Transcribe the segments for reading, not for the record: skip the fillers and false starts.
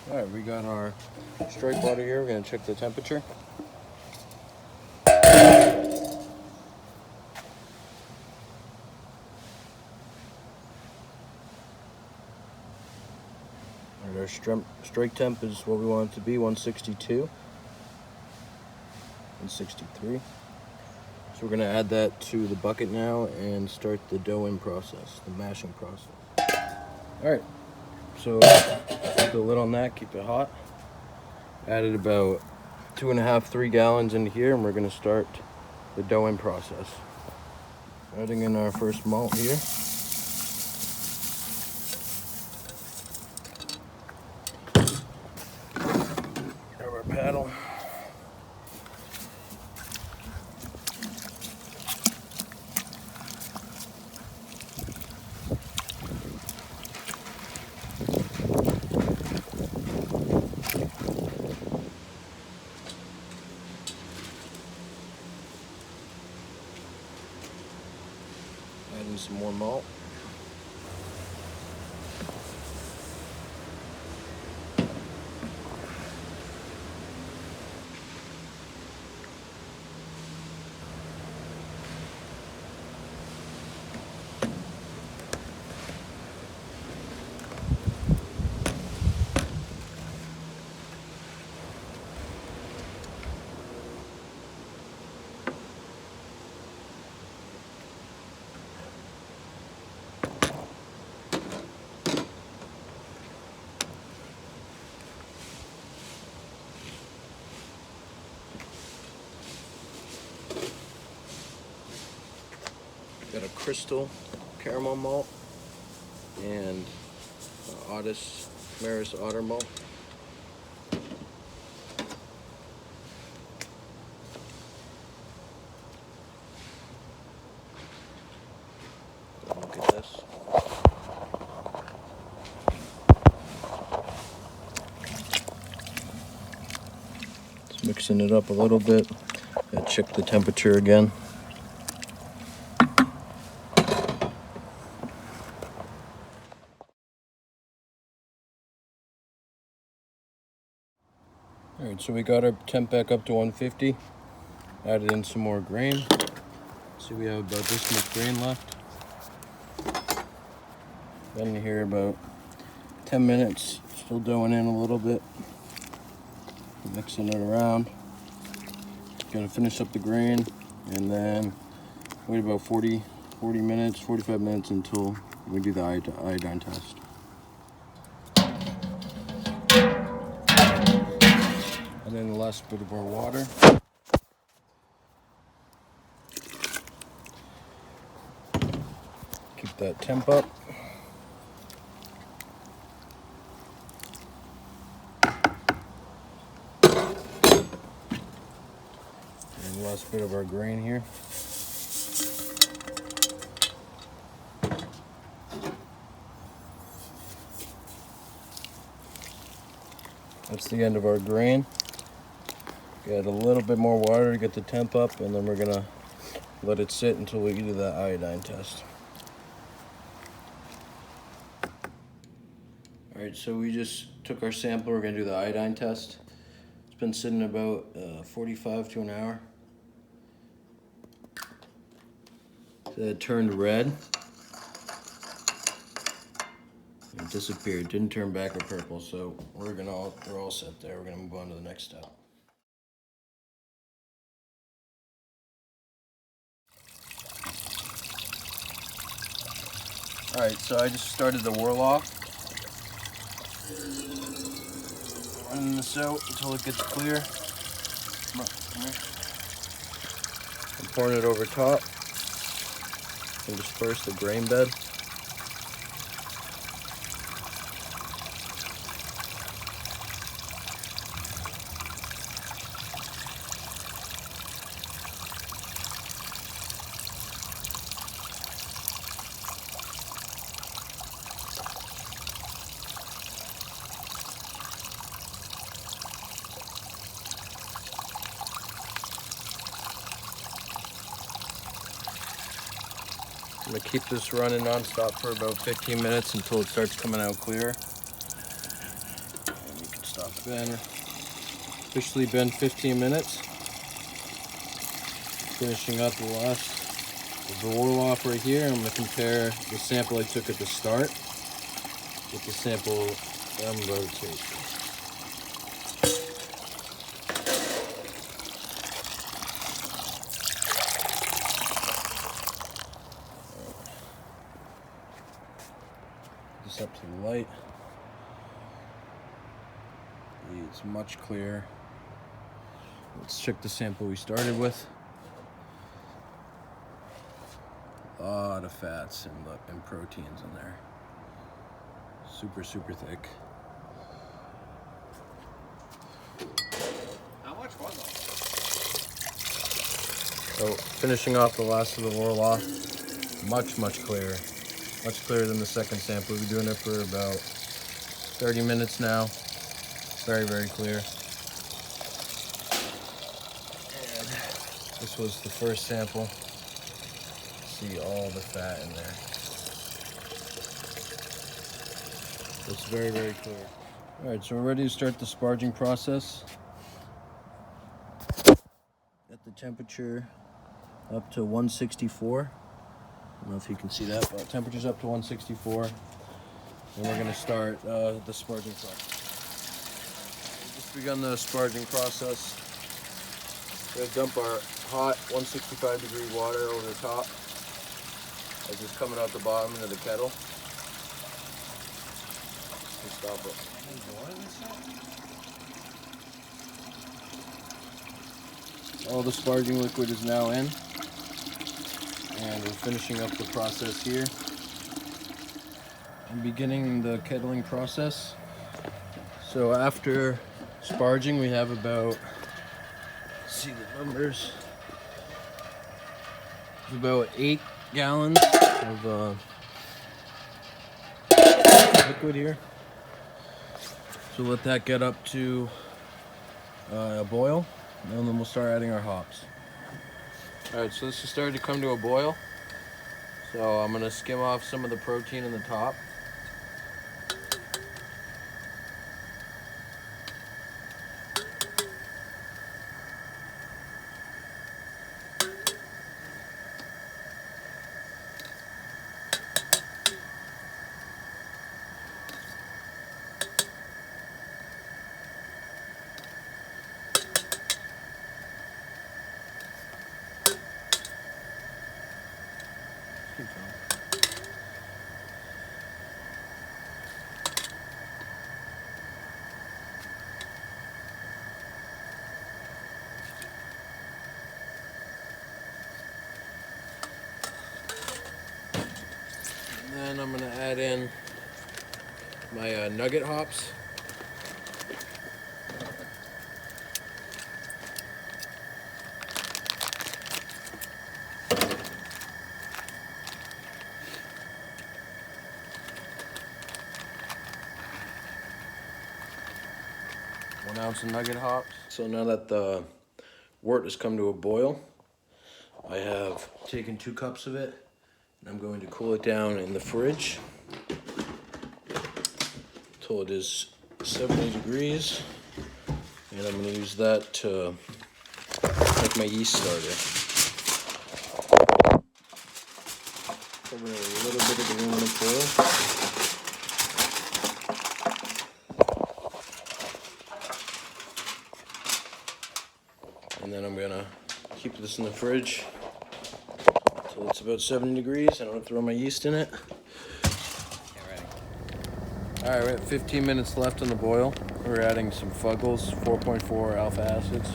Alright, we got our strike water here. We're going to check the temperature. And our strike temp is what we want it to be, 162, 163. So we're going to add that to the bucket now and start the dough-in process, the mashing process. Alright, so keep the lid on that, keep it hot. Added about 2.5, 3 gallons into here, and we're going to start the dough-in process. Adding in our first malt here. Grab our paddle. Adding some more malt. Got a crystal caramel malt and Maris Otter malt. Look at this. Just mixing it up a little bit. Gotta check the temperature again. Alright, so we got our temp back up to 150. Added in some more grain. See, we have about this much grain left. Been here about 10 minutes. Still doughing in a little bit. Mixing it around. Gonna finish up the grain and then wait about 45 minutes until we do the iodine test. And then the last bit of our water. Keep that temp up. And the last bit of our grain here. That's the end of our grain. Got a little bit more water to get the temp up, and then we're gonna let it sit until we do the iodine test. All right, so we just took our sample. We're gonna do the iodine test. It's been sitting about 45 to an hour. So it turned red. It disappeared. Didn't turn back or purple. So we're all set there. We're gonna move on to the next step. All right, so I just started the whirl off. Running this out until it gets clear. I'm pouring it over top and disperse the grain bed. I'm gonna keep this running non-stop for about 15 minutes until it starts coming out clear. And you can stop it. Officially been 15 minutes. Finishing up the last of the roll off right here. I'm going to compare the sample I took at the start with the sample that I'm about to take. This up to the light. It's much clearer. Let's check the sample we started with. A lot of fats and proteins in there. Super, super thick. How much was it? So finishing off the last of the roll off, much clearer. Much clearer than the second sample. We've been doing it for about 30 minutes now. Very, very clear. And this was the first sample. See all the fat in there. It's very, very clear. All right, so we're ready to start the sparging process. At the temperature up to 164. I don't know if you can see that, but temperature's up to 164. And we're gonna start the sparging process. We've just begun the sparging process. We're gonna dump our hot 165-degree water over the top as it's coming out the bottom into the kettle. And stop it. All the sparging liquid is now in. And we're finishing up the process here. I'm beginning the kettling process. So after sparging, we have about, let's see the numbers, about 8 gallons of liquid here. So let that get up to a boil, and then we'll start adding our hops. Alright, so this is starting to come to a boil. So I'm gonna skim off some of the protein in the top. Keep going. Then I'm gonna add in my nugget hops. One ounce of nugget hops. So now that the wort has come to a boil, I have taken 2 cups of it, and I'm going to cool it down in the fridge until it is 70 degrees, and I'm going to use that to make my yeast starter. Cover it with a little bit of aluminum foil. And then I'm gonna keep this in the fridge until it's about 70 degrees. I'm gonna throw my yeast in it. All right, we're at 15 minutes left on the boil. We're adding some Fuggles, 4.4 alpha acids.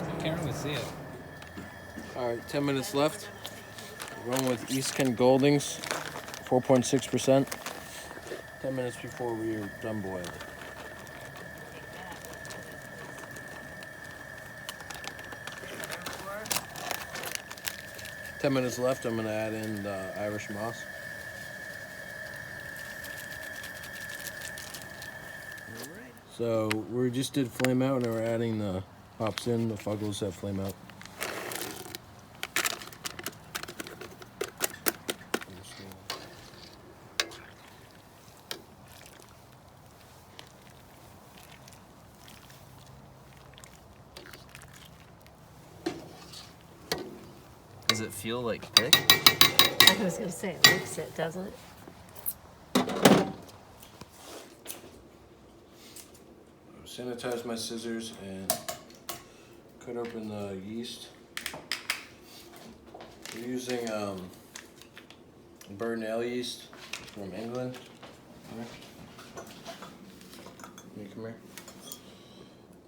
I can't really see it. All right, 10 minutes left. We're going with East Kent Goldings, 4.6%. 10 minutes before we are done boiling. Ten minutes left. I'm going to add in the Irish moss. All right, So we just did flame out, and we're adding the hops in, the Fuggles that flame out. Does it feel like thick? I was gonna say, it looks it, doesn't it? Sanitize my scissors and cut open the yeast. We're using burnt ale yeast from England. Can you come here?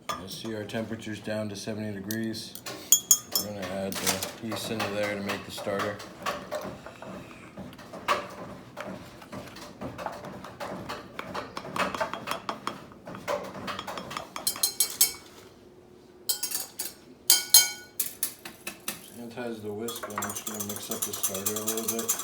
I see our temperature's down to 70 degrees. We're gonna add the yeast into there to make the starter. Sanitize the whisk, and I'm just gonna mix up the starter a little bit.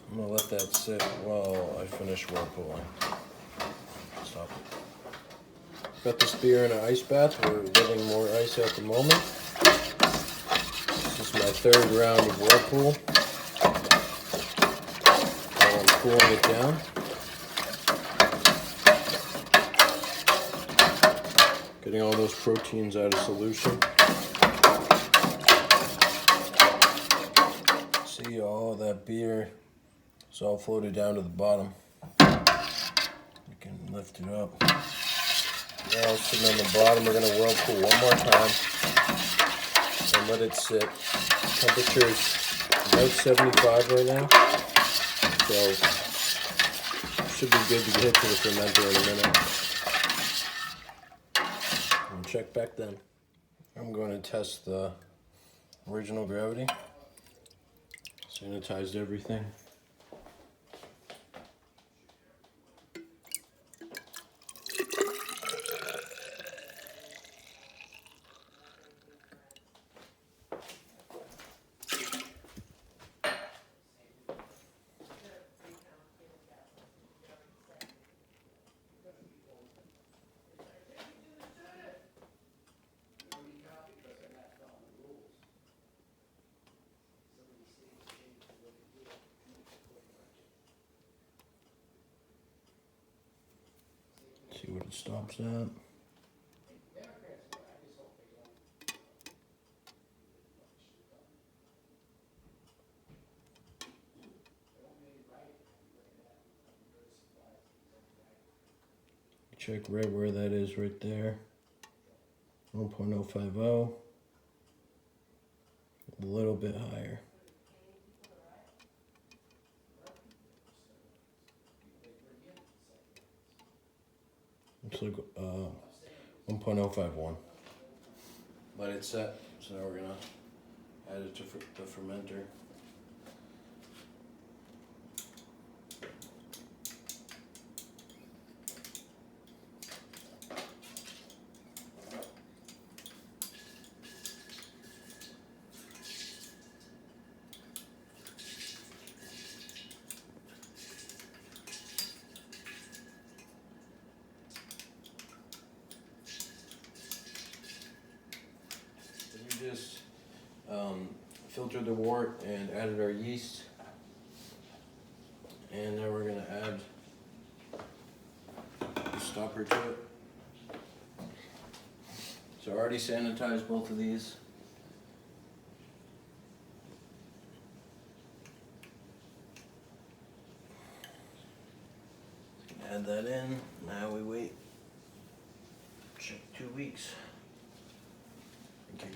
I'm gonna let that sit while I finish whirlpooling. Stop it. Got this beer in an ice bath. We're getting more ice at the moment. This is my third round of whirlpool. While I'm cooling it down. Getting all those proteins out of solution. See all that beer. It's all floated down to the bottom. We can lift it up. Now sitting on the bottom, we're gonna whirlpool one more time and let it sit. Temperature is about 75 right now, so should be good to get to the fermenter in a minute. We'll check back then. I'm going to test the original gravity. Sanitized everything. See what it stops at. Check right where that is right there. 1.050. A little bit higher. Looks like 1.051. Let it set. So now we're gonna add it to the fermenter. We just filtered the wort and added our yeast, and now we're going to add the stopper to it. So I already sanitized both of these. Add that in. Now we wait. Check 2 weeks. Okay.